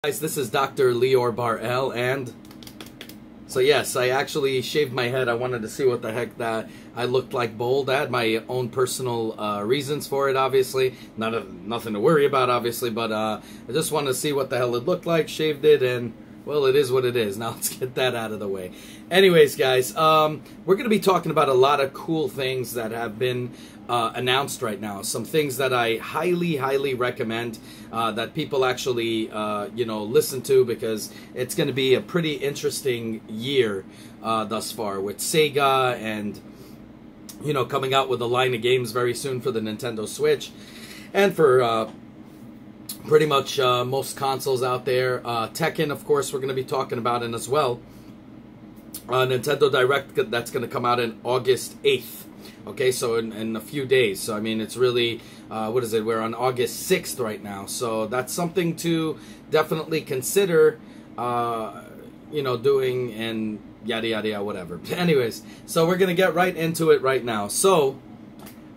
Guys, this is Dr. Lior Bar-El, and so yes, I actually shaved my head. I wanted to see what the heck that I looked like bald. I had my own personal reasons for it, obviously. Nothing to worry about, obviously, but I just wanted to see what the hell it looked like, shaved it, and, well, it is what it is. Now let's get that out of the way. Anyways, guys, we're going to be talking about a lot of cool things that have been announced right now. Some things that I highly recommend that people actually, listen to, because it's going to be a pretty interesting year thus far with Sega and, coming out with a line of games very soon for the Nintendo Switch and for pretty much most consoles out there. Tekken, of course, we're going to be talking about it as well. Nintendo Direct, that's going to come out in August 8th. Okay, so in a few days. So, I mean, it's really, what is it? We're on August 6th right now. So, that's something to definitely consider, doing and yada, yada, whatever. Anyways, so we're going to get right into it right now. So,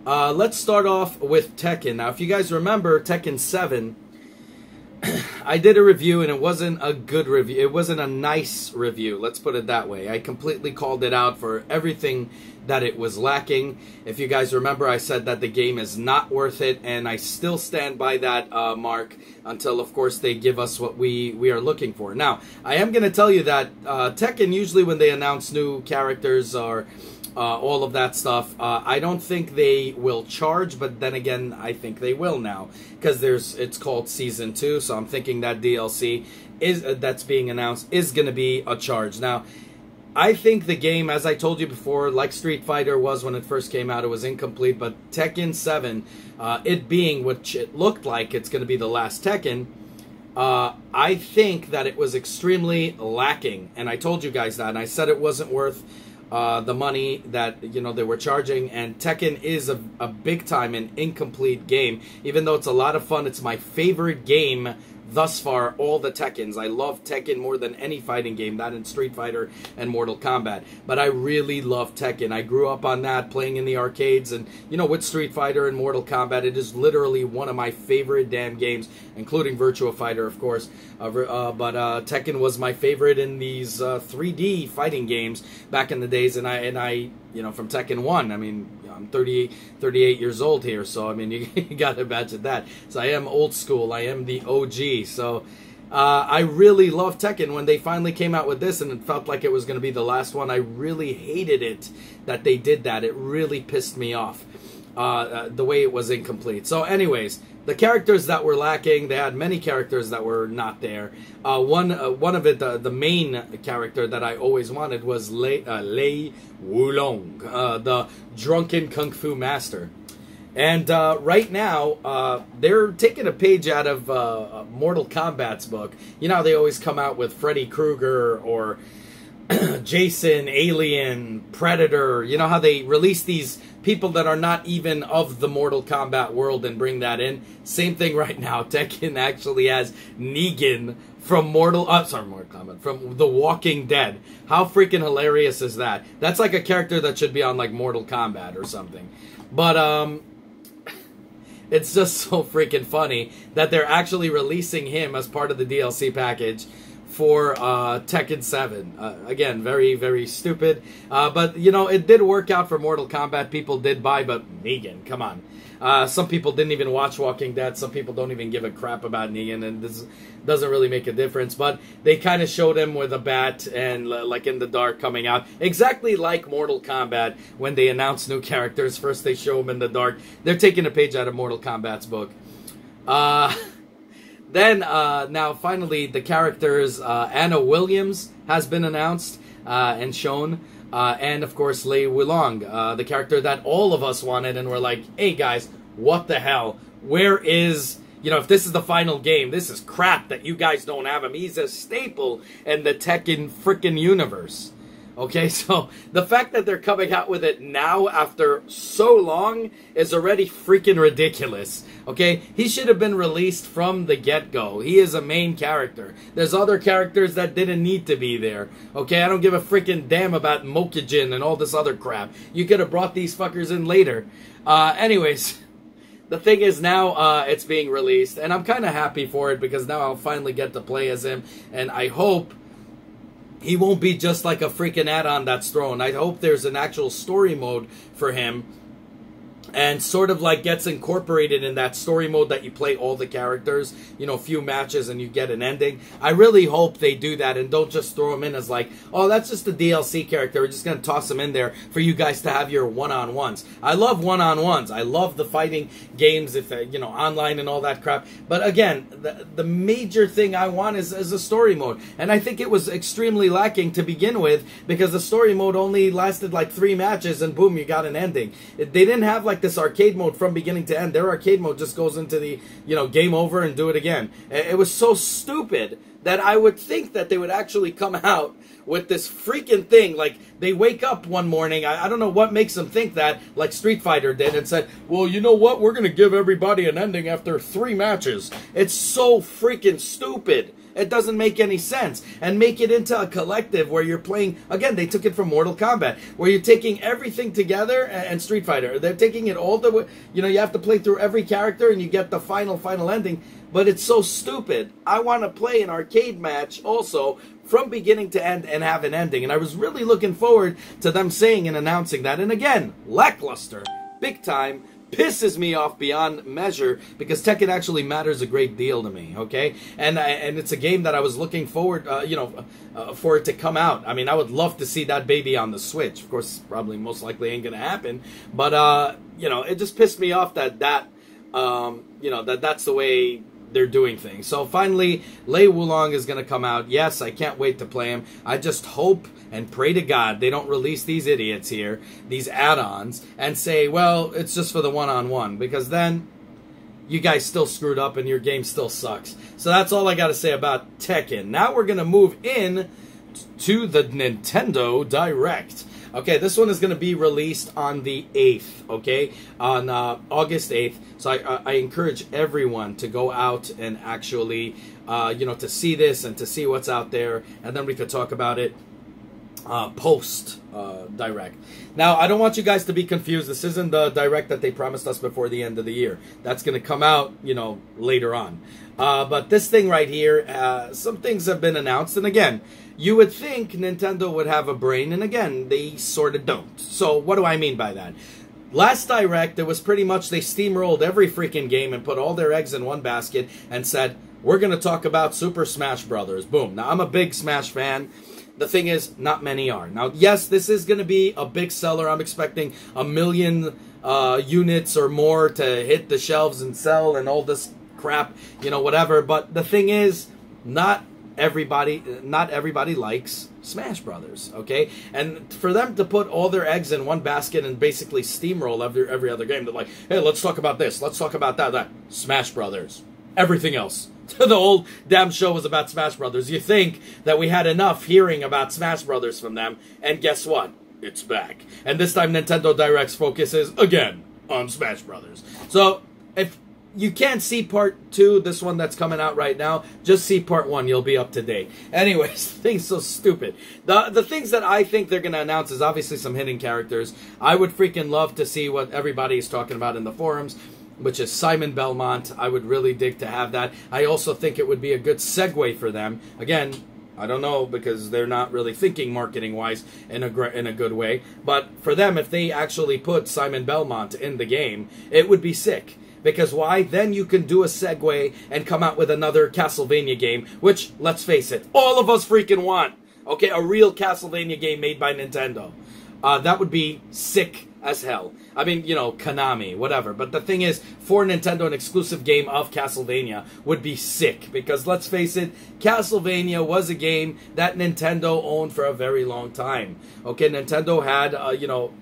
let's start off with Tekken. Now, if you guys remember, Tekken 7... I did a review, and it wasn't a good review. It wasn't a nice review, let's put it that way. I completely called it out for everything that it was lacking. If you guys remember, I said that the game is not worth it, and I still stand by that mark until, of course, they give us what we are looking for. Now, I am going to tell you that Tekken, usually when they announce new characters or all of that stuff, I don't think they will charge, but then again, I think they will now, because it's called Season 2, so I'm thinking that DLC that's being announced is going to be a charge. Now, I think the game, as I told you before, like Street Fighter was when it first came out, it was incomplete, but Tekken 7, it being what it looked like it's going to be the last Tekken, I think that it was extremely lacking, and I told you guys that, and I said it wasn't worth the money that, they were charging. And Tekken is a big time and incomplete game. Even though it's a lot of fun, it's my favorite game thus far, all the Tekkens. I love Tekken more than any fighting game, that in Street Fighter and Mortal Kombat. But I really love Tekken. I grew up on that, playing in the arcades, and, with Street Fighter and Mortal Kombat, it is literally one of my favorite damn games, including Virtua Fighter, of course. But Tekken was my favorite in these 3D fighting games back in the days, and I from Tekken 1, I mean, I'm 38 years old here, so, I mean, you got to imagine that. So I am old school. I am the OG. So I really love Tekken. When they finally came out with this and it felt like it was going to be the last one, I really hated it that they did that. It really pissed me off, the way it was incomplete. So anyways, the characters that were lacking, they had many characters that were not there. One of it, the main character that I always wanted was Lei Wulong, the drunken kung fu master. And right now, they're taking a page out of Mortal Kombat's book. You know how they always come out with Freddy Krueger or Jason, Alien, Predator. You know how they release these people that are not even of the Mortal Kombat world and bring that in? Same thing right now. Tekken actually has Negan from Mortal Kombat, from The Walking Dead. How freaking hilarious is that? That's like a character that should be on like Mortal Kombat or something. But it's just so freaking funny that they're actually releasing him as part of the DLC package for Tekken 7. Again, very stupid. But, it did work out for Mortal Kombat. People did buy, but Negan, come on. Some people didn't even watch Walking Dead. Some people don't even give a crap about Negan, and this doesn't really make a difference. But they kind of showed him with a bat and, like, in the dark coming out. Exactly like Mortal Kombat when they announce new characters. First they show him in the dark. They're taking a page out of Mortal Kombat's book. Then, now, finally, the characters, Anna Williams has been announced and shown. And, of course, Lei Wulong, the character that all of us wanted. And we're like, hey, guys, what the hell? Where is... if this is the final game, this is crap that you guys don't have him. He's a staple in the Tekken frickin' universe. Okay, so the fact that they're coming out with it now after so long is already freaking ridiculous. Okay, he should have been released from the get-go. He is a main character. There's other characters that didn't need to be there. Okay, I don't give a freaking damn about Mokujin and all this other crap. You could have brought these fuckers in later. Anyways, the thing is now it's being released, and I'm kind of happy for it because now I'll finally get to play as him, and I hope he won't be just like a freaking add-on that's thrown. I hope there's an actual story mode for him, and sort of like gets incorporated in that story mode that you play all the characters, you know, a few matches and you get an ending. I really hope they do that and don't just throw him in as like, oh, that's just a DLC character. We're just going to toss him in there for you guys to have your one-on-ones. I love one-on-ones. I love the fighting games, if you know, online and all that crap. But again, the major thing I want is a story mode. And I think it was extremely lacking to begin with because the story mode only lasted like 3 matches and boom, you got an ending. They didn't have like this arcade mode from beginning to end. Their arcade mode just goes into the, you know, game over and do it again. It was so stupid that I would think that they would actually come out with this freaking thing. Like, they wake up one morning, I don't know what makes them think that, like Street Fighter did, and said, well, you know what, we're going to give everybody an ending after 3 matches. It's so freaking stupid. It doesn't make any sense. And make it into a collective where you're playing, again, they took it from Mortal Kombat, where you're taking everything together, and Street Fighter. They're taking it all the way, you know, you have to play through every character and you get the final ending. But it's so stupid. I want to play an arcade match also from beginning to end and have an ending. And I was really looking forward to them saying and announcing that. And again, lackluster, big time. Pisses me off beyond measure because Tekken actually matters a great deal to me, okay? And it's a game that I was looking forward, you know, for it to come out. I mean, I would love to see that baby on the Switch. Of course, probably most likely ain't gonna happen. But you know, it just pissed me off that you know, that's the way they're doing things. So finally, Lei Wulong is going to come out. Yes, I can't wait to play him. I just hope and pray to God they don't release these idiots here, these add-ons, and say, well, it's just for the one-on-one, because then you guys still screwed up and your game still sucks. So that's all I got to say about Tekken. Now we're going to move in to the Nintendo Direct. Okay, this one is going to be released on the 8th, okay? On August 8th. So I encourage everyone to go out and actually, you know, to see this and to see what's out there. And then we could talk about it post Direct. Now, I don't want you guys to be confused. This isn't the Direct that they promised us before the end of the year. That's going to come out, you know, later on. But this thing right here, some things have been announced. And again, you would think Nintendo would have a brain, and again, they sort of don't. So what do I mean by that? Last Direct, it was pretty much they steamrolled every freaking game and put all their eggs in one basket and said, we're going to talk about Super Smash Brothers. Boom. Now, I'm a big Smash fan. The thing is, not many are. Now, yes, this is going to be a big seller. I'm expecting 1 million units or more to hit the shelves and sell and all this crap, you know, whatever. But the thing is, not everybody likes Smash Brothers, okay? And for them to put all their eggs in one basket and basically steamroll every other game, they're like, hey, let's talk about this, let's talk about that. Smash Brothers. Everything else. The whole damn show was about Smash Brothers. You think that we had enough hearing about Smash Brothers from them, and guess what? It's back. And this time Nintendo Direct's focus is, again, on Smash Brothers. So, if you can't see part 2, this one that's coming out right now, just see part 1, you'll be up to date. Anyways, things so stupid. The things that I think they're going to announce is obviously some hidden characters. I would freaking love to see what everybody is talking about in the forums, which is Simon Belmont. I would really dig to have that. I also think it would be a good segue for them. Again, I don't know, because they're not really thinking marketing-wise in a good way. But for them, if they actually put Simon Belmont in the game, it would be sick. Because why? Then you can do a segue and come out with another Castlevania game, which, let's face it, all of us freaking want. Okay, a real Castlevania game made by Nintendo. That would be sick as hell. I mean, you know, Konami, whatever. But the thing is, for Nintendo, an exclusive game of Castlevania would be sick. Because, let's face it, Castlevania was a game that Nintendo owned for a very long time. Okay, Nintendo had, you know,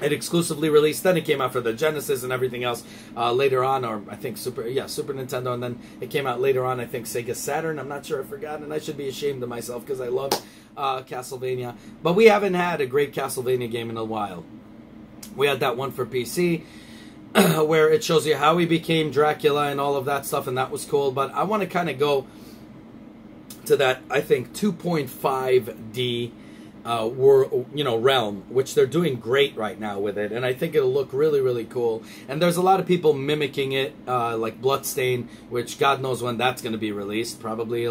it exclusively released, then it came out for the Genesis and everything else later on, or I think Super Nintendo, and then it came out later on, I think Sega Saturn, I'm not sure, I forgot, and I should be ashamed of myself because I love Castlevania. But we haven't had a great Castlevania game in a while. We had that one for PC, where it shows you how he became Dracula and all of that stuff, and that was cool, but I want to kind of go to that, I think, 2.5D realm, which they're doing great right now with it, and I think it'll look really, really cool. And there's a lot of people mimicking it, like Bloodstain, which God knows when that's going to be released. Probably,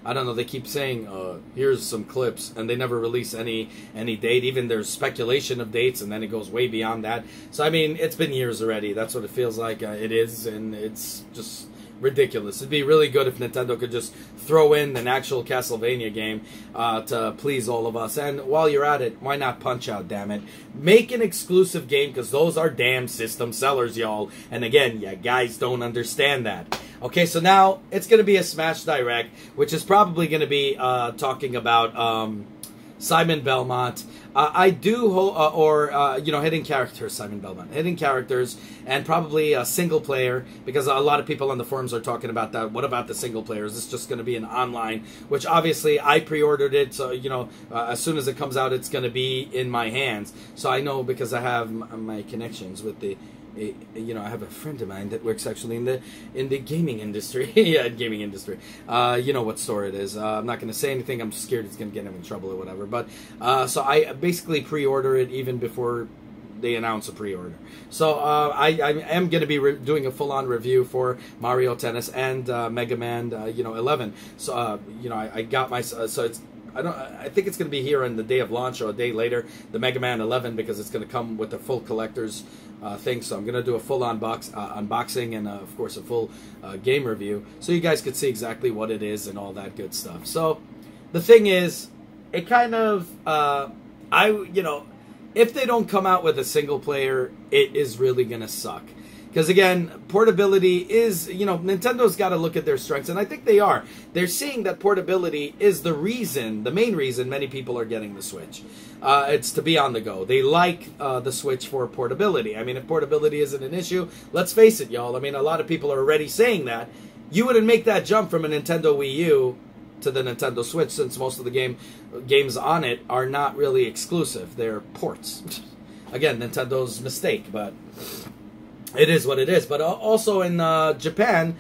I don't know. They keep saying, "Here's some clips," and they never release any date. Even there's speculation of dates, and then it goes way beyond that. So I mean, it's been years already. That's what it feels like. It is, and it's just ridiculous. It'd be really good if Nintendo could just throw in an actual Castlevania game to please all of us. And while you're at it, why not Punch-Out, damn it? Make an exclusive game, because those are damn system sellers, y'all. And again, you guys don't understand that. Okay, so now it's going to be a Smash Direct, which is probably going to be talking about Simon Belmont. I do, hidden characters, Simon Belmont. Hidden characters, and probably a single player, because a lot of people on the forums are talking about that. What about the single player? Is this just going to be an online? Which, obviously, I pre-ordered it, so, as soon as it comes out, it's going to be in my hands. So I know, because I have my connections with the... I have a friend of mine that works actually in the gaming industry. Yeah, gaming industry. You know what store it is. I'm not going to say anything. I'm scared it's going to get him in trouble or whatever. But so I basically pre-order it even before they announce a pre-order. So I am going to be doing a full-on review for Mario Tennis and Megaman 11. So I got my so it's. I think it's going to be here on the day of launch or a day later, the Mega Man 11, because it's going to come with the full collector's thing. So I'm going to do a full unboxing and, of course, a full game review, so you guys could see exactly what it is and all that good stuff. So the thing is, it kind of, if they don't come out with a single player, it is really going to suck. Because, again, portability is, Nintendo's got to look at their strengths, and I think they are. They're seeing that portability is the main reason many people are getting the Switch. It's to be on the go. They like the Switch for portability. I mean, if portability isn't an issue, let's face it, y'all. I mean, a lot of people are already saying that. You wouldn't make that jump from a Nintendo Wii U to the Nintendo Switch, since most of the games on it are not really exclusive. They're ports. Again, Nintendo's mistake, but... it is what it is. But also in Japan,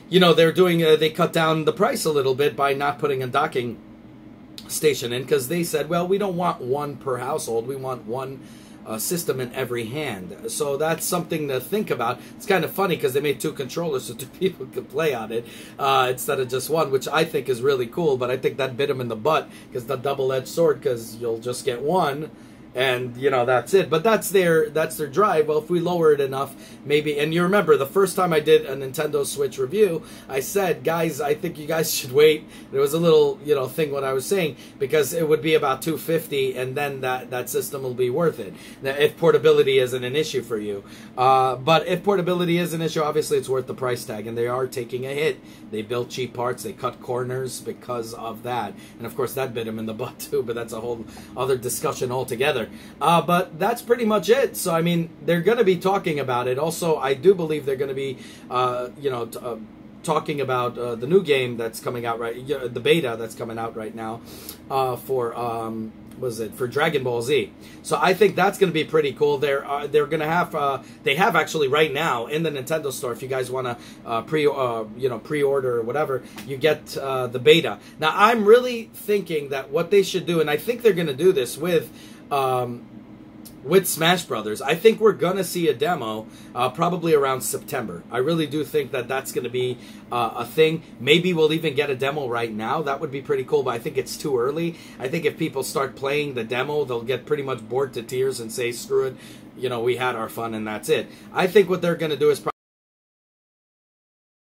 they're doing, they cut down the price a little bit by not putting a docking station in, because they said, well, we don't want one per household. We want one system in every hand. So that's something to think about. It's kind of funny, because they made 2 controllers so 2 people could play on it instead of just one, which I think is really cool. But I think that bit them in the butt, because the double-edged sword, because you'll just get one. And, that's it. But that's their drive. Well, if we lower it enough, maybe... And you remember, the first time I did a Nintendo Switch review, I said, guys, I think you guys should wait. There was a little, thing what I was saying, because it would be about $250, and then that system will be worth it, if portability isn't an issue for you. But if portability is an issue, obviously it's worth the price tag, and they are taking a hit. They built cheap parts. They cut corners because of that. And, of course, that bit them in the butt, too, but that's a whole other discussion altogether. But that's pretty much it. So, I mean, they're going to be talking about it. Also, I do believe they're going to be, talking about the new game that's coming out the beta that's coming out right now for Dragon Ball Z. So I think that's going to be pretty cool. They're going to have they have actually right now in the Nintendo store. If you guys want to pre-order or whatever, you get the beta. Now I'm really thinking that what they should do, and I think they're going to do this with Smash Brothers. I think we're going to see a demo probably around September. I really do think that that's going to be a thing. Maybe we'll even get a demo right now. That would be pretty cool, but I think it's too early. I think if people start playing the demo, they'll get pretty much bored to tears and say, screw it. We had our fun and that's it. I think what they're going to do is